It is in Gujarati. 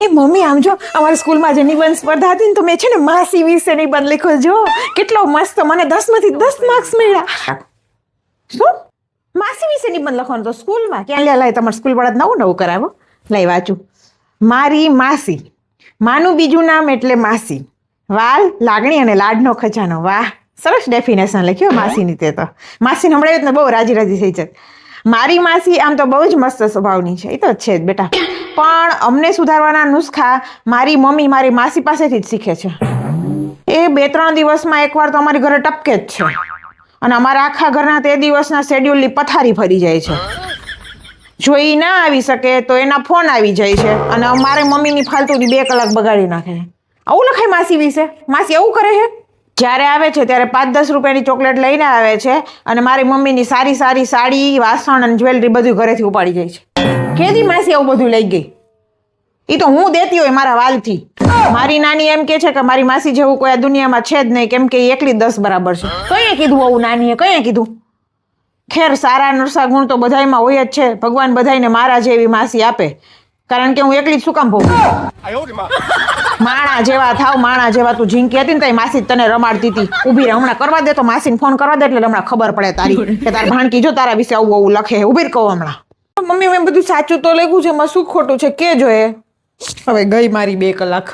એ મમ્મી આમ જો અમારી સ્કૂલમાં જે નિબંધ સ્પર્ધા હતી ને તો મેં છે ને માસી વિશે નિબંધ લખ્યો જો કેટલો મસ્ત મને 10 માંથી 10 માર્ક્સ મળ્યા. શું માસી વિશે નિબંધ લખવાનો તો સ્કૂલમાં ક્યાં લે લાય તમારા સ્કૂલ વાળા નવું નવું કરાવો લઈ વાંચું. મારી માસી માનું બીજું નામ એટલે માસી વાલ લાગણી અને લાડનો ખજાનો. વાહ સરસ ડેફિનેશન લખ્યો માસીની. તે તો માસીને હમણાં ને બહુ રાજી રાજી થઈ જાય. મારી માસી આમ તો બહુ જ મસ્ત સ્વભાવની છે, એ તો છે જ બેટા, પણ અમને સુધારવાના નુસ્ખા મારી મમ્મી મારી માસી પાસેથી જ શીખે છે. એ 2-3 દિવસમાં એકવાર તો અમારી ઘરે ટપકે જ છે અને અમારા આખા ઘરના તે દિવસના શેડ્યુલની પથારી ફરી જાય છે. જો એ ના આવી શકે તો એના ફોન આવી જાય છે અને અમારે મમ્મીની ફાલતુની 2 કલાક બગાડી નાખે. આવું લખાય માસી વિશે? માસી એવું કરે છે? જ્યારે આવે છે ત્યારે 5-10 રૂપિયાની ચોકલેટ લઈને આવે છે અને મારી મમ્મીની સારી સારી સાડી વાસણ અને જ્વેલરી બધું ઘરેથી ઉપાડી જાય છે. કેદી માસી આવું બધું લઈ ગઈ? એ તો હું દેતી હોય મારા વાલથી. મારી નાની એમ કે છે કે મારી માસી જેવું કોઈ આ દુનિયામાં છે જ નહીં, કેમ કે એ એકલી 10 બરાબર છે. કઈએ કીધું આવું નાનીએ? કઈએ કીધું? ખેર સારા નરસા ગુણ તો બધાયમાં હોય જ છે. ભગવાન બધાયને મારા જેવી માસી આપે, કારણ કે હું એકલી જ શું કામ ભોગવું? માણા જેવા થાવ, માણા જેવા. તું ઝીંકી હતી ને તો માસી તને રમાડતી હતી. ઊભી રહે, હમણાં કરવા દે તો માસીને ફોન કરવા દે એટલે હમણાં ખબર પડે તારી કે તાર ભાણકી જો તારા વિશે આવું આવું લખે. ઊભી રહે કહું હમણાં. મમ્મી મેં બધું સાચું તો લખ્યું છે, એમાં શું ખોટું છે કે જો. એ હવે ગઈ મારી 2 કલાક.